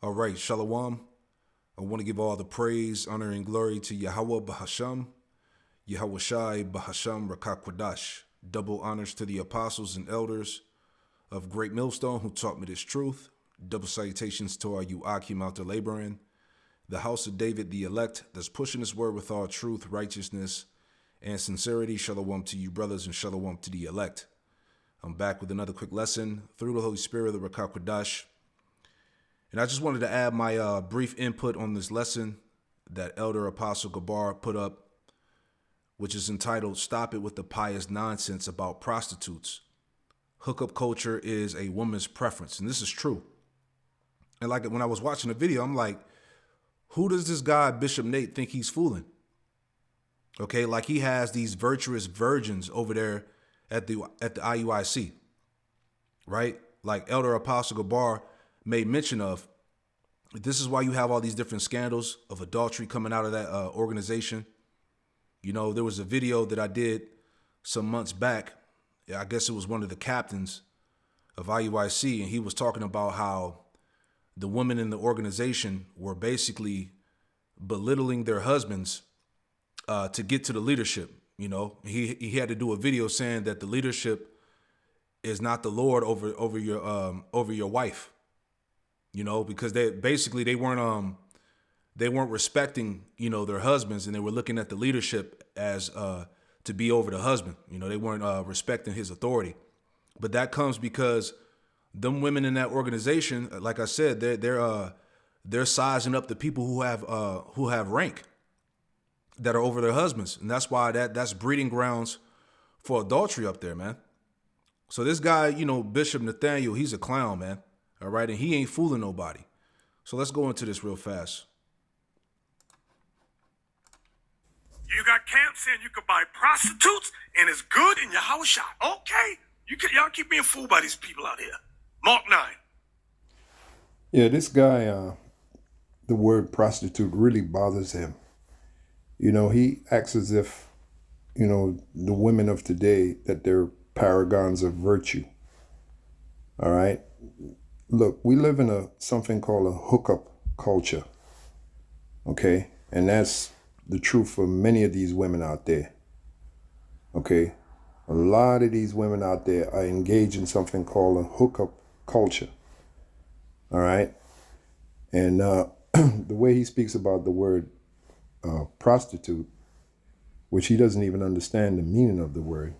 All right, Shalom. I want to give all the praise, honor, and glory to Yahweh Bahasham, Yahweh Shai Bahasham Rakakwadash. Double honors to the apostles and elders of Great Millstone who taught me this truth. Double salutations to our Akim out there laboring. The house of David, the elect, that's pushing this word with all truth, righteousness, and sincerity. Shalom to you, brothers, and shalom to the elect. I'm back with another quick lesson through the Holy Spirit of the Rakakwadash. And I just wanted to add my brief input on this lesson that Elder Apostle Gabar put up, which is entitled, Stop It with the Pious Nonsense About Prostitutes. Hookup culture is a woman's preference. And this is true. And like when I was watching the video, I'm like, who does this guy, Bishop Nate, think he's fooling? Okay, like he has these virtuous virgins over there at the IUIC, right? Like Elder Apostle Gabar made mention of. This is why you have all these different scandals of adultery coming out of that organization. You know, there was a video that I did some months back. I guess it was one of the captains of IUIC, and he was talking about how the women in the organization were basically belittling their husbands to get to the leadership. You know, he had to do a video saying that the leadership is not the Lord over your wife. You know, because they weren't respecting, you know, their husbands, and they were looking at the leadership as to be over the husband. You know, they weren't respecting his authority. But that comes because them women in that organization, like I said, they're sizing up the people who have rank that are over their husbands, and that's why that's breeding grounds for adultery up there, man. So this guy, you know, Bishop Nathaniel, he's a clown, man. All right, and he ain't fooling nobody. So let's go into this real fast. You got camps saying you could buy prostitutes and it's good in your house shot. Okay. Y'all keep being fooled by these people out here. Mark 9. Yeah, this guy, the word prostitute really bothers him. You know, he acts as if, you know, the women of today, that they're paragons of virtue. All right. Look, we live in something called a hookup culture, okay? And that's the truth for many of these women out there, okay? A lot of these women out there are engaged in something called a hookup culture, all right? And the way he speaks about the word prostitute, which he doesn't even understand the meaning of the word,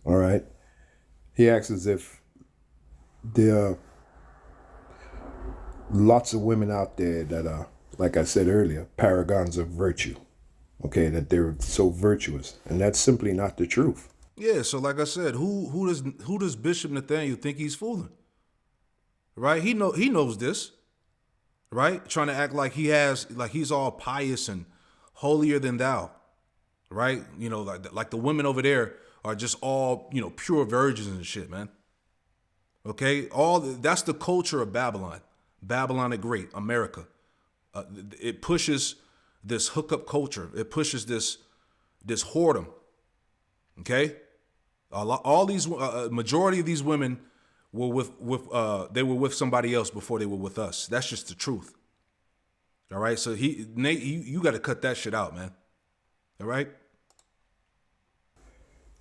all right? He acts as if there are lots of women out there that are, like I said earlier, paragons of virtue, okay, that they're so virtuous, and that's simply not the truth. Yeah, so like I said, who does Bishop Nathaniel think he's fooling? Right? He knows this, right? Trying to act like he's all pious and holier than thou, right? You know, like the women over there are just all, you know, pure virgins and shit, man. Okay, that's the culture of Babylon. Babylon the Great, America. It pushes this hookup culture. It pushes this whoredom. Okay, all these majority of these women were with somebody else before they were with us. That's just the truth. All right, so Nate, you got to cut that shit out, man. All right.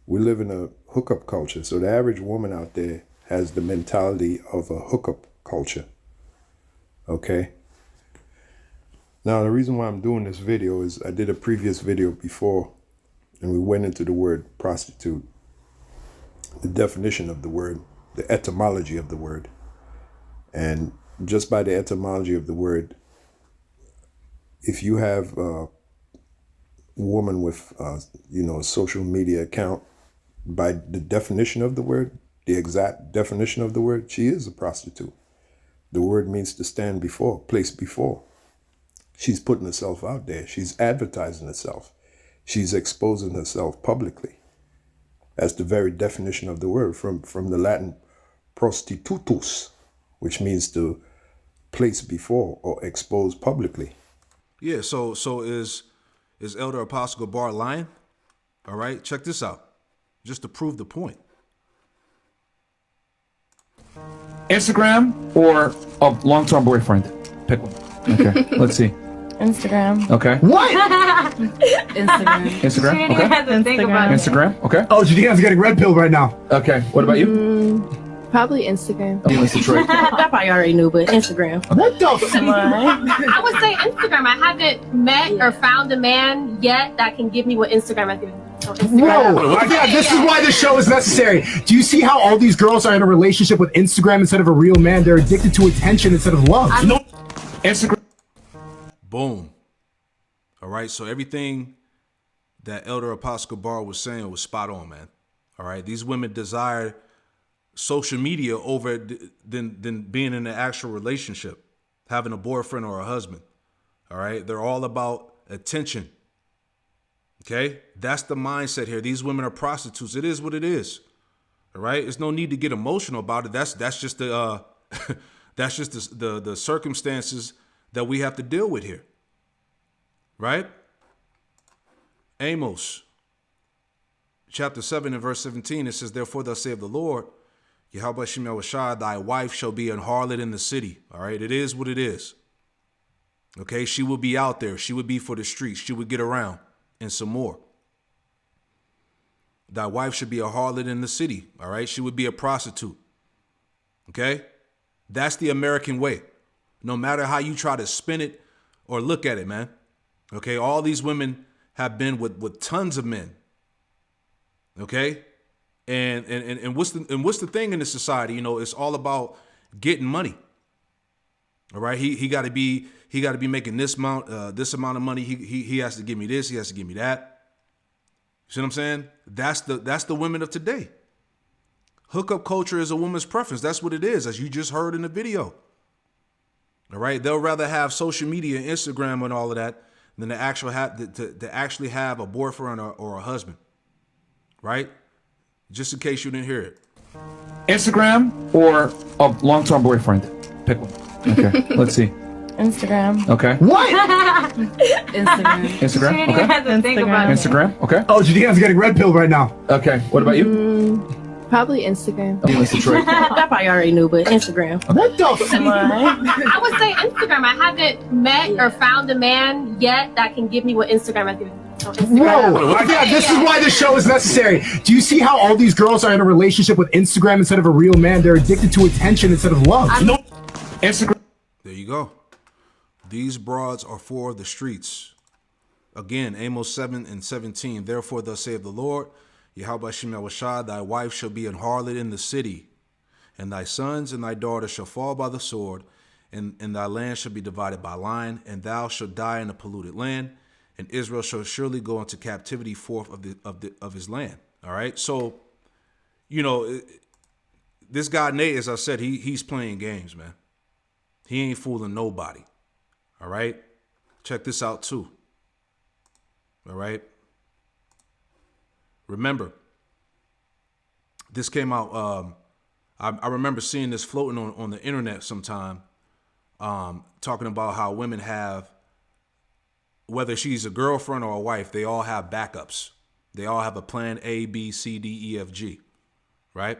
We live in a hookup culture, so the average woman out there has the mentality of a hookup culture, okay? Now, the reason why I'm doing this video is I did a previous video before, and we went into the word prostitute, the definition of the word, the etymology of the word. And just by the etymology of the word, if you have a woman with, you know, a social media account, by the definition of the word, the exact definition of the word, she is a prostitute. The word means to stand before, place before. She's putting herself out there. She's advertising herself. She's exposing herself publicly. That's the very definition of the word, from the Latin prostitutus, which means to place before or expose publicly. Yeah, so is Elder Apostle Gabar lying? All right, check this out, just to prove the point. Instagram or a long-term boyfriend? Pick one. Okay, let's see. Instagram. Okay. What? Instagram. Instagram? Okay. Instagram? Okay. Oh, Judean's getting red pilled right now. Okay, what about you? Probably Instagram. Miss Detroit. I probably already knew, but Instagram. What the f- I would say Instagram. I haven't met or found a man yet that can give me what Instagram has given me. So Instagram. Whoa! Yeah, this is why this show is necessary. Do you see how all these girls are in a relationship with Instagram instead of a real man? They're addicted to attention instead of love. Instagram. Boom. All right. So everything that Elder Apostle Bar was saying was spot on, man. All right. These women desire social media over than being in an actual relationship, having a boyfriend or a husband. All right. They're all about attention. Okay. That's the mindset here. These women are prostitutes. It is what it is. All right. There's no need to get emotional about it. That's just the that's just the circumstances that we have to deal with here. Right? Amos chapter 7 and verse 17, it says, therefore thus saith the Lord, Yahweh Shem Yahushua, thy wife shall be an harlot in the city. All right, it is what it is. Okay, she will be out there. She would be for the streets. She would get around and some more. Thy wife should be a harlot in the city. All right, she would be a prostitute. Okay, that's the American way. No matter how you try to spin it or look at it, man. Okay, all these women have been with tons of men. Okay, and what's the thing in this society? You know, it's all about getting money. All right, he got to be making this amount of money. He has to give me this. He has to give me that. You see what I'm saying? That's the women of today. Hookup culture is a woman's preference. That's what it is, as you just heard in the video. All right, they'll rather have social media, Instagram, and all of that than to actually have a boyfriend or a husband. Right? Just in case you didn't hear it. Instagram or a long-term boyfriend? Pick one. Okay, let's see. Instagram. Okay. What? Instagram. Instagram? Okay. Instagram? Okay. Oh, Judean's getting red pilled right now. Okay, what about you? Probably Instagram. Miss Detroit. I probably already knew, but Instagram. What the f- I would say Instagram. I haven't met or found a man yet that can give me what Instagram has given me. So Instagram. Whoa! Yeah, this is why this show is necessary. Do you see how all these girls are in a relationship with Instagram instead of a real man? They're addicted to attention instead of love. Instagram. There you go. These broads are for the streets. Again, Amos 7 and 17. Therefore, thus saith the Lord, Yahweh Shem Yahushua, thy wife shall be an harlot in the city, and thy sons and thy daughters shall fall by the sword, and thy land shall be divided by lion, and thou shalt die in a polluted land, and Israel shall surely go into captivity forth of his land. All right. So, you know, this guy Nate, as I said, he's playing games, man. He ain't fooling nobody. All right. Check this out too. All right. Remember, this came out. I remember seeing this floating on the internet sometime, talking about how women have, whether she's a girlfriend or a wife, they all have backups. They all have a plan A, B, C, D, E, F, G, right?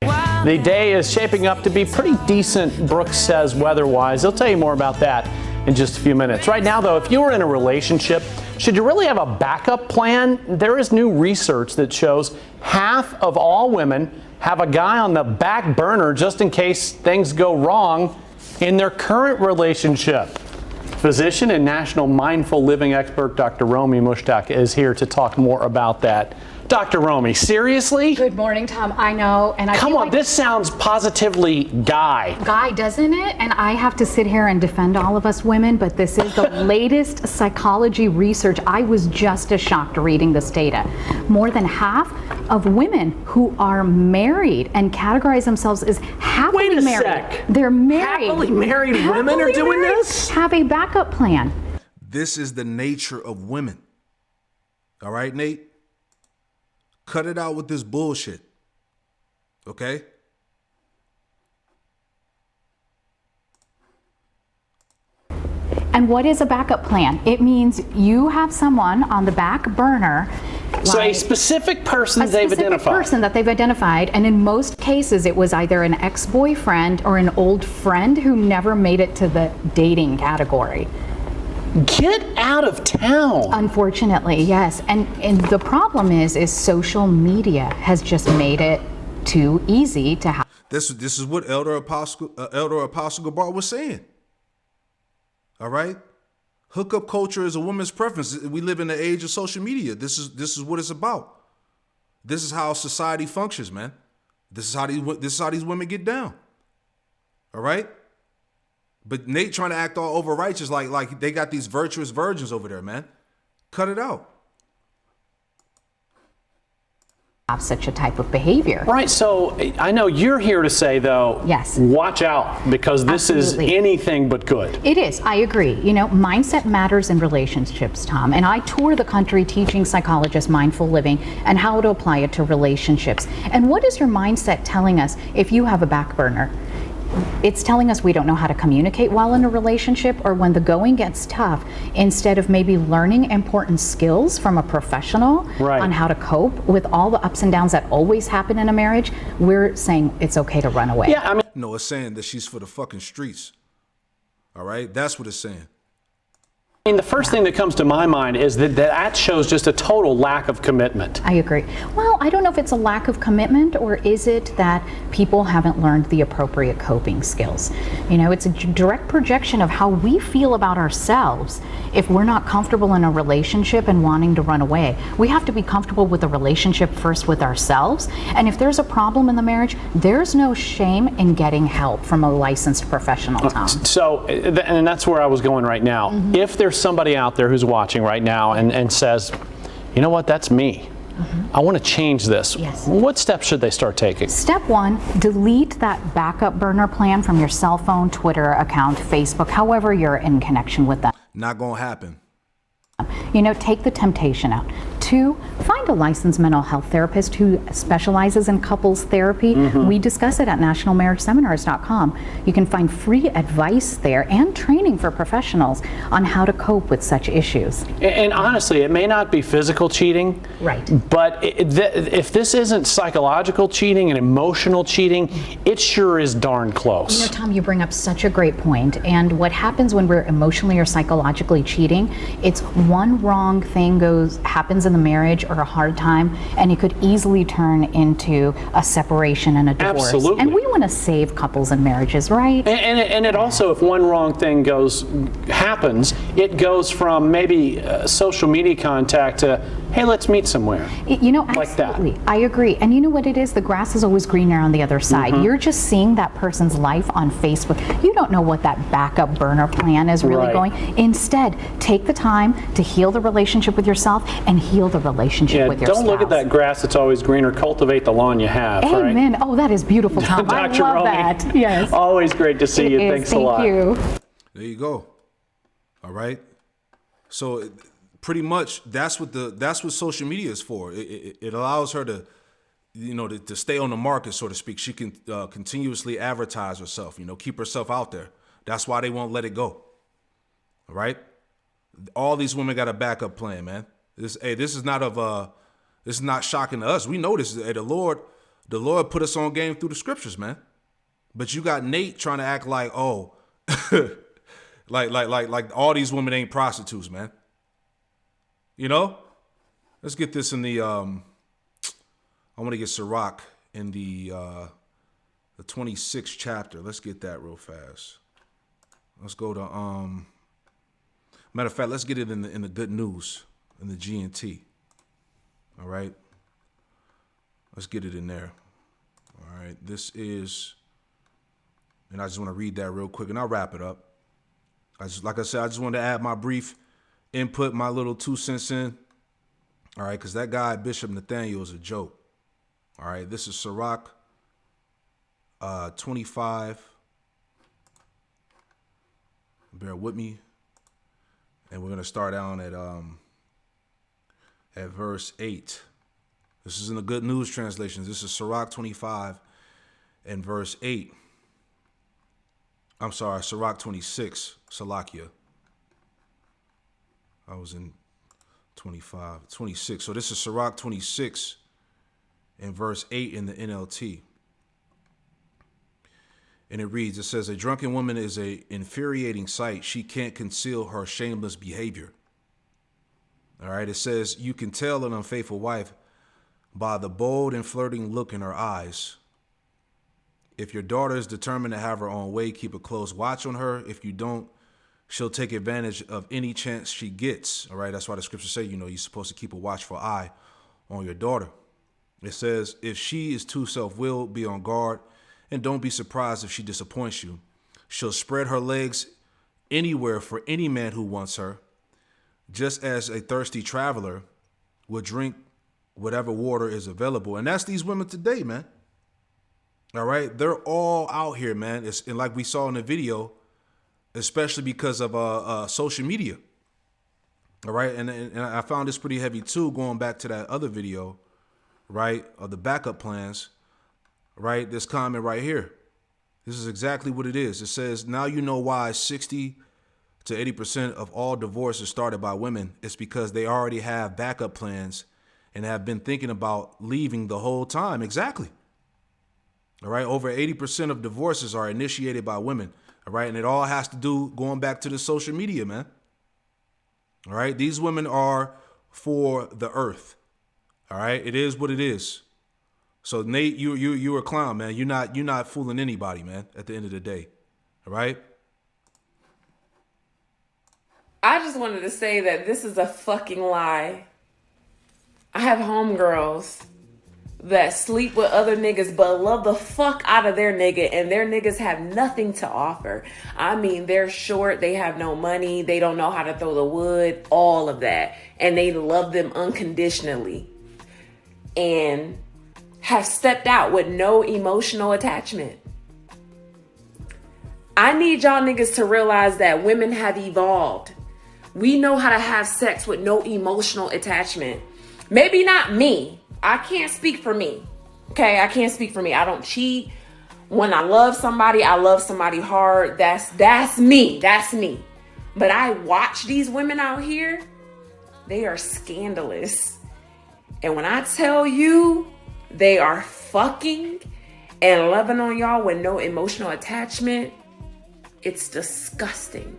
The day is shaping up to be pretty decent, Brooks says, weather-wise. He'll tell you more about that in just a few minutes. Right now, though, if you were in a relationship, should you really have a backup plan? There is new research that shows half of all women have a guy on the back burner just in case things go wrong in their current relationship. Physician and national mindful living expert Dr. Romy Mushtaq is here to talk more about that. Dr. Romy, seriously? Good morning, Tom. I know, and I Come feel on, like this sounds positively guy. doesn't it? And I have to sit here and defend all of us women, but this is the latest psychology research. I was just as shocked reading this data. More than half of women who are married and categorize themselves as happily Wait a married. sec. They're married. Happily married women are doing this? Have a backup plan. This is the nature of women. All right, Nate? Cut it out with this bullshit. Okay? And what is a backup plan? It means you have someone on the back burner So a specific person they've specific identified. person that they've identified, and in most cases it was either an ex-boyfriend or an old friend who never made it to the dating category. Get out of town. Unfortunately, yes. And the problem is social media has just made it too easy to have. This is what Elder Apostle Gabar was saying. All right? Hookup culture is a woman's preference. We live in the age of social media. This is what it's about. This is how society functions, man. This is how these women get down. All right? But Nate trying to act all over righteous like they got these virtuous virgins over there, man. Cut it out. Have such a type of behavior. Right, so I know you're here to say, though, yes, watch out, because this Absolutely. is anything but good. It is, I agree. You know, mindset matters in relationships, Tom, and I tour the country teaching psychologists mindful living and how to apply it to relationships. And what is your mindset telling us if you have a back burner? It's telling us we don't know how to communicate well in a relationship, or when the going gets tough, instead of maybe learning important skills from a professional on how to cope with all the ups and downs that always happen in a marriage, we're saying it's okay to run away. Yeah, I mean, no, it's saying that she's for the fucking streets. All right? That's what it's saying. I mean, the first thing that comes to my mind is that shows just a total lack of commitment. I agree. Well, I don't know if it's a lack of commitment, or is it that people haven't learned the appropriate coping skills? You know, it's a direct projection of how we feel about ourselves if we're not comfortable in a relationship and wanting to run away. We have to be comfortable with the relationship first with ourselves. And if there's a problem in the marriage, there's no shame in getting help from a licensed professional, Tom. So, and that's where I was going right now. Mm-hmm. If there's somebody out there who's watching right now and says, you know what, that's me. I want to change this. Yes. What steps should they start taking? Step one, delete that backup burner plan from your cell phone, Twitter account, Facebook, however you're in connection with that. Not going to happen. You know, take the temptation out. Two, find a licensed mental health therapist who specializes in couples therapy. We discuss it at nationalmarriageseminars.com. You can find free advice there and training for professionals on how to cope with such issues. And honestly, it may not be physical cheating, right? But if this isn't psychological cheating and emotional cheating, it sure is darn close. You know, Tom, you bring up such a great point. And what happens when we're emotionally or psychologically cheating, it's one wrong thing happens in the marriage or a hard time, and it could easily turn into a separation and a divorce. Absolutely. And we want to save couples and marriages, right? And it also, if one wrong thing happens, it goes from maybe social media contact to, hey, let's meet somewhere. You know, like absolutely. that. I agree. And you know what it is? The grass is always greener on the other side. You're just seeing that person's life on Facebook. You don't know what that backup burner plan is really going. Instead, take the time to heal the relationship with yourself and heal the relationship with your spouse. Don't look at that grass that's always greener. Cultivate the lawn you have. Amen. Right? Oh, that is beautiful, Tom. Dr. I love Romy, that. Yes. Always great to see you. Thanks a lot. Thank you. There you go. All right. So pretty much that's what social media is for. It allows her to, to stay on the market, so to speak. She can continuously advertise herself, keep herself out there. That's why they won't let it go. All right. All these women got a backup plan, man. This is not shocking to us. We know this. The Lord put us on game through the scriptures, man. But you got Nate trying to act like, oh, like all these women ain't prostitutes, man. Let's get this in the I want to get Sirach in the 26th chapter. Let's get that real fast. Let's go to matter of fact, let's get it in the good news, in the G&T. All right. Let's get it in there. All right. This is, and I just want to read that real quick and I'll wrap it up. Like I said, I just wanted to add my brief input, my little 2 cents in. All right. Because that guy, Bishop Nathaniel, is a joke. All right. This is Sirach 25. Bear with me. And we're going to start down at verse 8. This is in the Good News translation. This is Sirach 25 and verse 8. I'm sorry, Sirach 26, Salakia. I was in 25, 26. So this is Sirach 26 and verse 8 in the NLT. And it reads, it says, a drunken woman is a infuriating sight. She can't conceal her shameless behavior. All right. It says, you can tell an unfaithful wife by the bold and flirting look in her eyes. If your daughter is determined to have her own way, keep a close watch on her. If you don't, she'll take advantage of any chance she gets. All right. That's why the scriptures say, you're supposed to keep a watchful eye on your daughter. It says, if she is too self-willed, be on guard, and don't be surprised if she disappoints you. She'll spread her legs anywhere for any man who wants her, just as a thirsty traveler will drink whatever water is available. And that's these women today, man. All right. They're all out here, man. And like we saw in the video, especially because of social media. All right. And I found this pretty heavy, too, going back to that other video, right, of the backup plans. Right. This comment right here. This is exactly what it is. It says, now you know why 60 to 80% of all divorces started by women. It's because they already have backup plans and have been thinking about leaving the whole time. Exactly. All right. Over 80% of divorces are initiated by women. All right. And it all has to do going back to the social media, man. All right. These women are for the earth. All right. It is what it is. So Nate, you're a clown, man. You're not fooling anybody, man, at the end of the day. All right? I just wanted to say that this is a fucking lie. I have homegirls that sleep with other niggas but love the fuck out of their nigga, and their niggas have nothing to offer. I mean, they're short, they have no money, they don't know how to throw the wood, all of that. And they love them unconditionally. And have stepped out with no emotional attachment. I need y'all niggas to realize that women have evolved. We know how to have sex with no emotional attachment. Maybe not me. I can't speak for me. Okay, I can't speak for me. I don't cheat. When I love somebody hard. That's me. That's me. But I watch these women out here. They are scandalous. And when I tell you, they are fucking and loving on y'all with no emotional attachment, it's disgusting.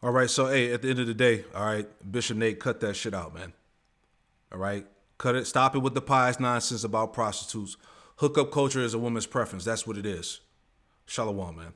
All right, so hey, at the end of the day, all right, Bishop Nate, cut that shit out, man. All right, cut it. Stop it with the pious nonsense about prostitutes. Hookup culture is a woman's preference. That's what it is. Shalom, man.